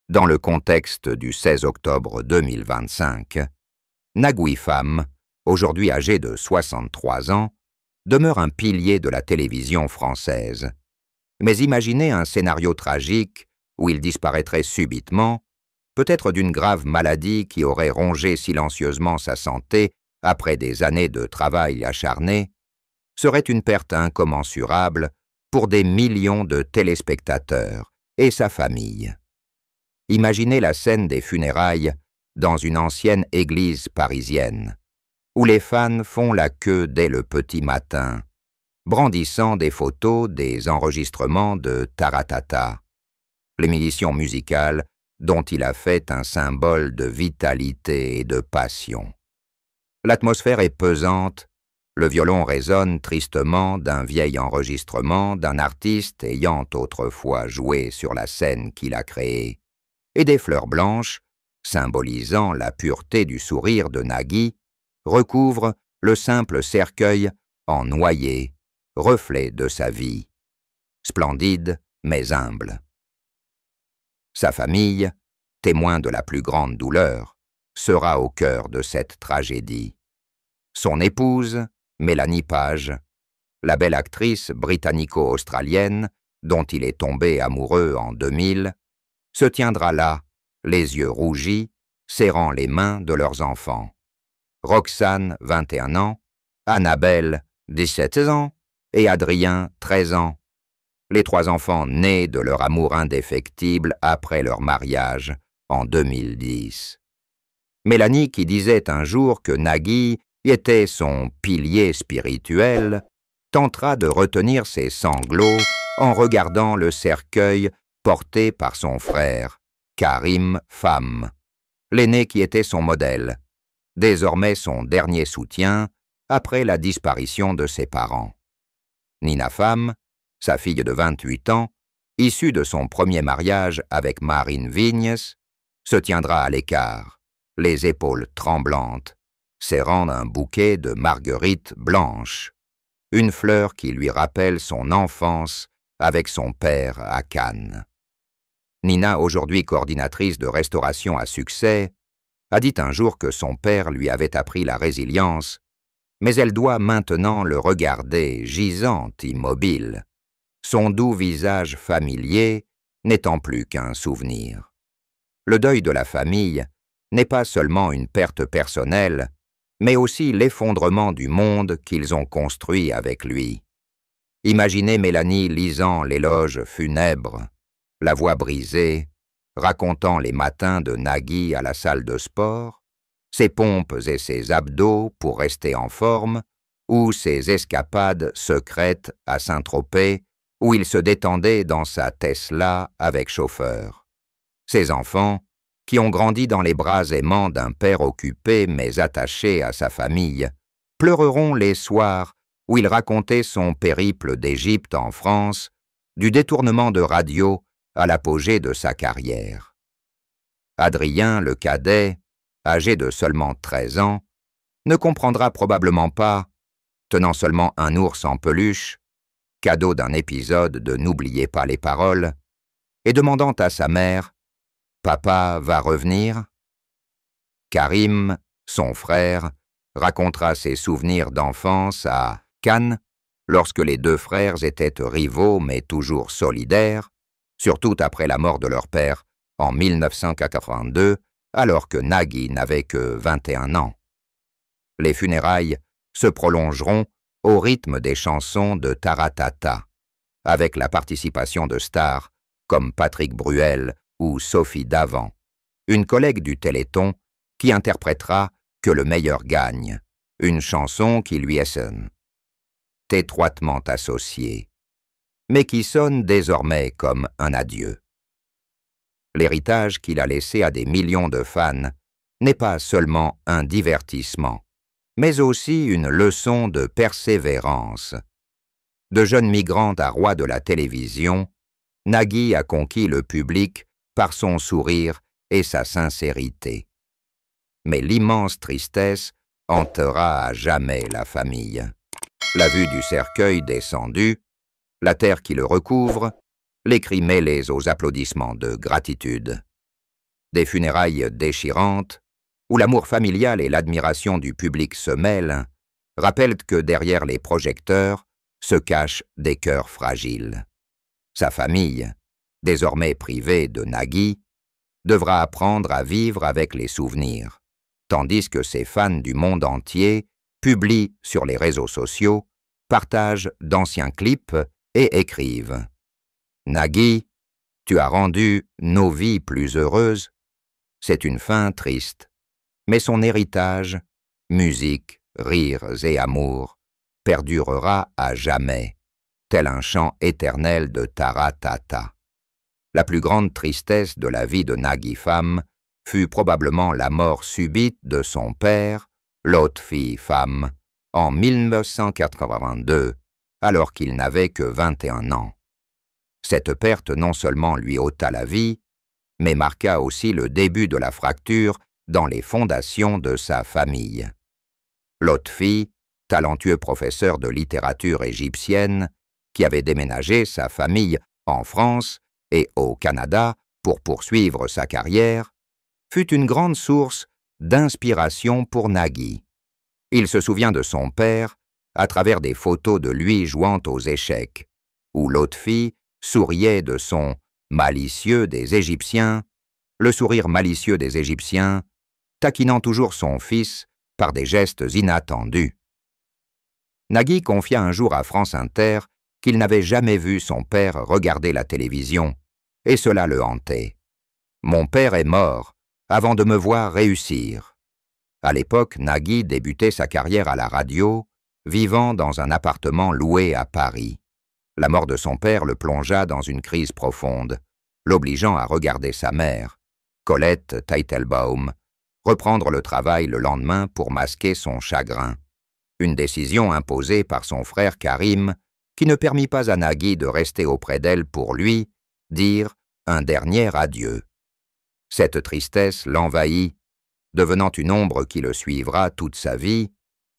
Dans le contexte du 16 octobre 2025, Nagui Pham, aujourd'hui âgé de 63 ans, demeure un pilier de la télévision française. Mais imaginez un scénario tragique où il disparaîtrait subitement, peut-être d'une grave maladie qui aurait rongé silencieusement sa santé après des années de travail acharné, serait une perte incommensurable pour des millions de téléspectateurs et sa famille. Imaginez la scène des funérailles dans une ancienne église parisienne, où les fans font la queue dès le petit matin, brandissant des photos des enregistrements de Taratata, l'émission musicale dont il a fait un symbole de vitalité et de passion. L'atmosphère est pesante, le violon résonne tristement d'un vieil enregistrement d'un artiste ayant autrefois joué sur la scène qu'il a créée, et des fleurs blanches, symbolisant la pureté du sourire de Nagui, recouvrent le simple cercueil en noyer, reflet de sa vie, splendide mais humble. Sa famille, témoin de la plus grande douleur, sera au cœur de cette tragédie. Son épouse, Mélanie Page, la belle actrice britannico-australienne dont il est tombé amoureux en 2000, se tiendra là, les yeux rougis, serrant les mains de leurs enfants. Roxane, 21 ans, Annabelle, 17 ans, et Adrien, 13 ans. Les 3 enfants nés de leur amour indéfectible après leur mariage en 2010. Mélanie, qui disait un jour que Nagui était son pilier spirituel, tentera de retenir ses sanglots en regardant le cercueil porté par son frère, Karim Pham, l'aîné qui était son modèle, désormais son dernier soutien après la disparition de ses parents. Nina Pham, sa fille de 28 ans, issue de son premier mariage avec Marine Vignes, se tiendra à l'écart, les épaules tremblantes, serrant un bouquet de marguerites blanches, une fleur qui lui rappelle son enfance avec son père à Cannes. Nina, aujourd'hui coordinatrice de restauration à succès, a dit un jour que son père lui avait appris la résilience, mais elle doit maintenant le regarder gisante, immobile, son doux visage familier n'étant plus qu'un souvenir. Le deuil de la famille n'est pas seulement une perte personnelle, mais aussi l'effondrement du monde qu'ils ont construit avec lui. Imaginez Mélanie lisant l'éloge funèbre, la voix brisée, racontant les matins de Nagui à la salle de sport, ses pompes et ses abdos pour rester en forme, ou ses escapades secrètes à Saint-Tropez, où il se détendait dans sa Tesla avec chauffeur. Ses enfants, qui ont grandi dans les bras aimants d'un père occupé mais attaché à sa famille, pleureront les soirs où il racontait son périple d'Égypte en France, du détournement de radio à l'apogée de sa carrière. Adrien, le cadet, âgé de seulement 13 ans, ne comprendra probablement pas, tenant seulement un ours en peluche, cadeau d'un épisode de N'oubliez pas les paroles, et demandant à sa mère « Papa va revenir ?» Karim, son frère, racontera ses souvenirs d'enfance à Cannes, lorsque les 2 frères étaient rivaux mais toujours solidaires, surtout après la mort de leur père en 1982, alors que Nagui n'avait que 21 ans. Les funérailles se prolongeront au rythme des chansons de Taratata, avec la participation de stars comme Patrick Bruel ou Sophie Davant, une collègue du Téléthon qui interprétera « Que le meilleur gagne », une chanson qui lui est étroitement associée, mais qui sonne désormais comme un adieu. L'héritage qu'il a laissé à des millions de fans n'est pas seulement un divertissement, mais aussi une leçon de persévérance. De jeune migrante à roi de la télévision, Nagui a conquis le public par son sourire et sa sincérité. Mais l'immense tristesse hantera à jamais la famille. La vue du cercueil descendu, la terre qui le recouvre, les cris mêlés aux applaudissements de gratitude. Des funérailles déchirantes, où l'amour familial et l'admiration du public se mêlent, rappellent que derrière les projecteurs se cachent des cœurs fragiles. Sa famille, désormais privée de Nagui, devra apprendre à vivre avec les souvenirs, tandis que ses fans du monde entier publient sur les réseaux sociaux, partagent d'anciens clips et écrivent « Nagui, tu as rendu nos vies plus heureuses ». C'est une fin triste, mais son héritage, musique, rires et amour, perdurera à jamais, tel un chant éternel de Taratata. La plus grande tristesse de la vie de Nagui Pham fut probablement la mort subite de son père, Lotfi Pham, en 1982, alors qu'il n'avait que 21 ans. Cette perte non seulement lui ôta la vie, mais marqua aussi le début de la fracture dans les fondations de sa famille. Lotfi, talentueux professeur de littérature égyptienne, qui avait déménagé sa famille en France et au Canada pour poursuivre sa carrière, fut une grande source d'inspiration pour Nagui. Il se souvient de son père à travers des photos de lui jouant aux échecs, où Lotfi souriait de son « malicieux des Égyptiens », le sourire malicieux des Égyptiens, taquinant toujours son fils par des gestes inattendus. Nagui confia un jour à France Inter qu'il n'avait jamais vu son père regarder la télévision, et cela le hantait. « Mon père est mort avant de me voir réussir ». À l'époque, Nagui débutait sa carrière à la radio, vivant dans un appartement loué à Paris. La mort de son père le plongea dans une crise profonde, l'obligeant à regarder sa mère, Colette Teitelbaum, reprendre le travail le lendemain pour masquer son chagrin. Une décision imposée par son frère Karim qui ne permit pas à Nagui de rester auprès d'elle pour lui dire un dernier adieu. Cette tristesse l'envahit, devenant une ombre qui le suivra toute sa vie,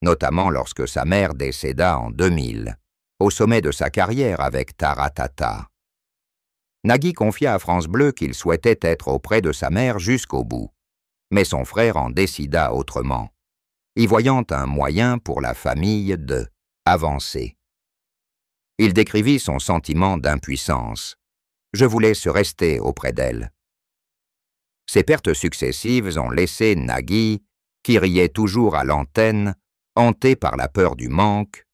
notamment lorsque sa mère décéda en 2000, au sommet de sa carrière avec Taratata. Nagui confia à France Bleu qu'il souhaitait être auprès de sa mère jusqu'au bout, mais son frère en décida autrement, y voyant un moyen pour la famille de avancer. Il décrivit son sentiment d'impuissance. « Je voulais se rester auprès d'elle ». Ces pertes successives ont laissé Nagui, qui riait toujours à l'antenne, hanté par la peur du manque,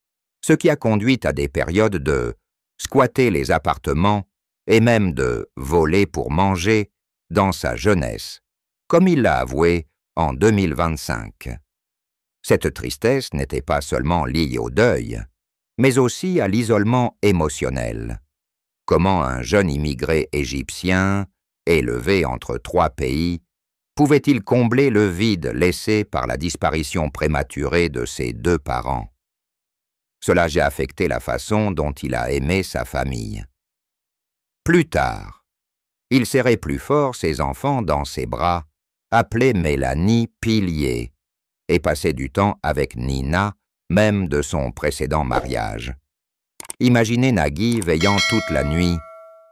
ce qui a conduit à des périodes de squatter les appartements et même de voler pour manger dans sa jeunesse, comme il l'a avoué en 2025. Cette tristesse n'était pas seulement liée au deuil, mais aussi à l'isolement émotionnel. Comment un jeune immigré égyptien, élevé entre 3 pays, pouvait-il combler le vide laissé par la disparition prématurée de ses 2 parents? Cela a affecté la façon dont il a aimé sa famille. Plus tard, il serrait plus fort ses enfants dans ses bras, appelait Mélanie pilier, et passait du temps avec Nina, même de son précédent mariage. Imaginez Nagui veillant toute la nuit,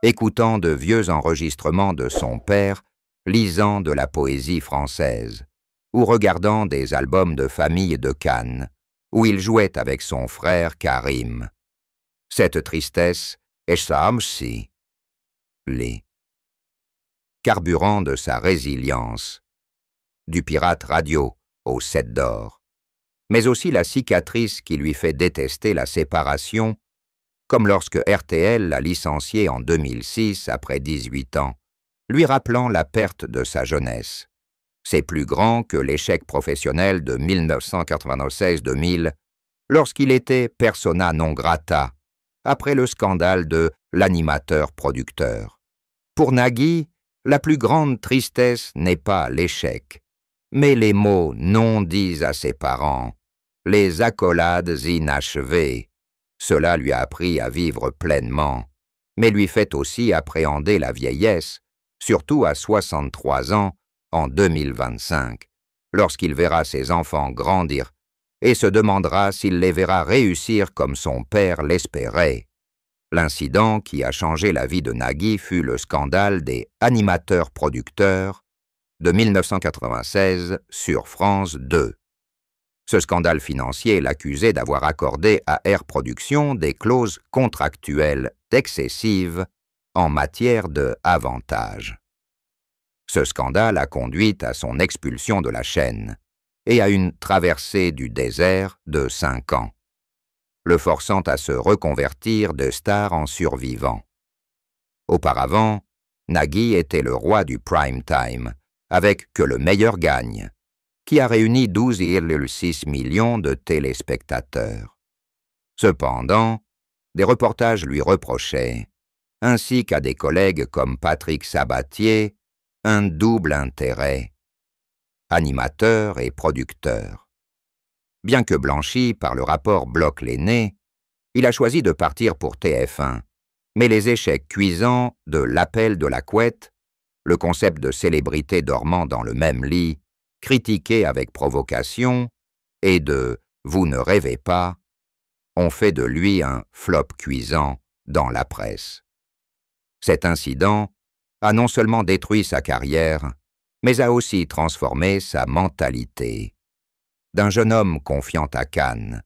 écoutant de vieux enregistrements de son père, lisant de la poésie française, ou regardant des albums de famille de Cannes, où il jouait avec son frère Karim. Cette tristesse est Shamsi, les carburant de sa résilience, du pirate radio au 7 d'or, mais aussi la cicatrice qui lui fait détester la séparation, comme lorsque RTL l'a licencié en 2006 après 18 ans, lui rappelant la perte de sa jeunesse. C'est plus grand que l'échec professionnel de 1996-2000, lorsqu'il était persona non grata, après le scandale de l'animateur-producteur. Pour Nagui, la plus grande tristesse n'est pas l'échec, mais les mots non dits à ses parents, les accolades inachevées. Cela lui a appris à vivre pleinement, mais lui fait aussi appréhender la vieillesse, surtout à 63 ans, en 2025, lorsqu'il verra ses enfants grandir et se demandera s'il les verra réussir comme son père l'espérait. L'incident qui a changé la vie de Nagui fut le scandale des animateurs-producteurs de 1996 sur France 2. Ce scandale financier l'accusait d'avoir accordé à Air Productions des clauses contractuelles excessives en matière de avantages. Ce scandale a conduit à son expulsion de la chaîne et à une traversée du désert de 5 ans, le forçant à se reconvertir de star en survivant. Auparavant, Nagui était le roi du prime time, avec Que le meilleur gagne, qui a réuni 12,6 millions de téléspectateurs. Cependant, des reportages lui reprochaient, ainsi qu'à des collègues comme Patrick Sabatier, un double intérêt, animateur et producteur. Bien que blanchi par le rapport Bloch-Lenné, il a choisi de partir pour TF1, mais les échecs cuisants de L'appel de la couette, le concept de célébrité dormant dans le même lit, critiqué avec provocation, et de Vous ne rêvez pas, ont fait de lui un flop cuisant dans la presse. Cet incident a non seulement détruit sa carrière, mais a aussi transformé sa mentalité. D'un jeune homme confiant à Cannes,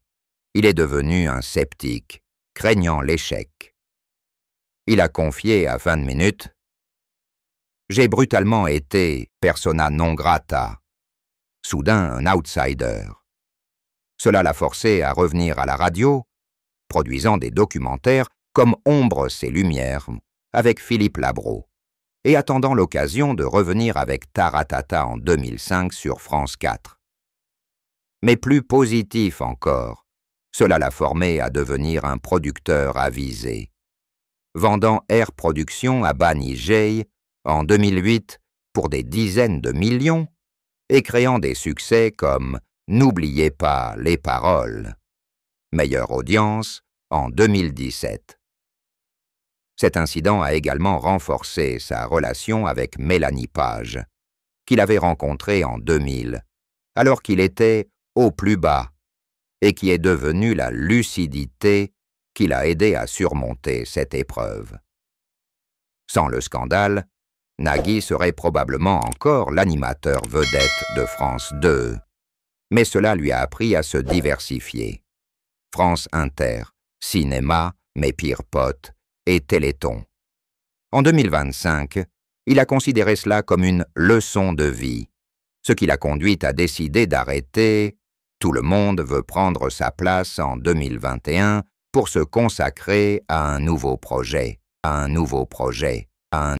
il est devenu un sceptique, craignant l'échec. Il a confié à 20 minutes « J'ai brutalement été persona non grata, soudain un outsider. Cela l'a forcé à revenir à la radio, produisant des documentaires comme Ombre ses lumières avec Philippe Labro, et attendant l'occasion de revenir avec Taratata en 2005 sur France 4. Mais plus positif encore, cela l'a formé à devenir un producteur avisé, vendant Air Productions à Banijay en 2008 pour des dizaines de millions et créant des succès comme N'oubliez pas les paroles, meilleure audience en 2017. Cet incident a également renforcé sa relation avec Mélanie Page, qu'il avait rencontrée en 2000, alors qu'il était au plus bas, et qui est devenue la lucidité qui l'a aidé à surmonter cette épreuve. Sans le scandale, Nagui serait probablement encore l'animateur vedette de France 2, mais cela lui a appris à se diversifier. France Inter, Cinéma, Mes pires potes et Téléthon. En 2025, il a considéré cela comme une leçon de vie, ce qui l'a conduit à décider d'arrêter « Tout le monde veut prendre sa place en 2021 pour se consacrer à un nouveau projet,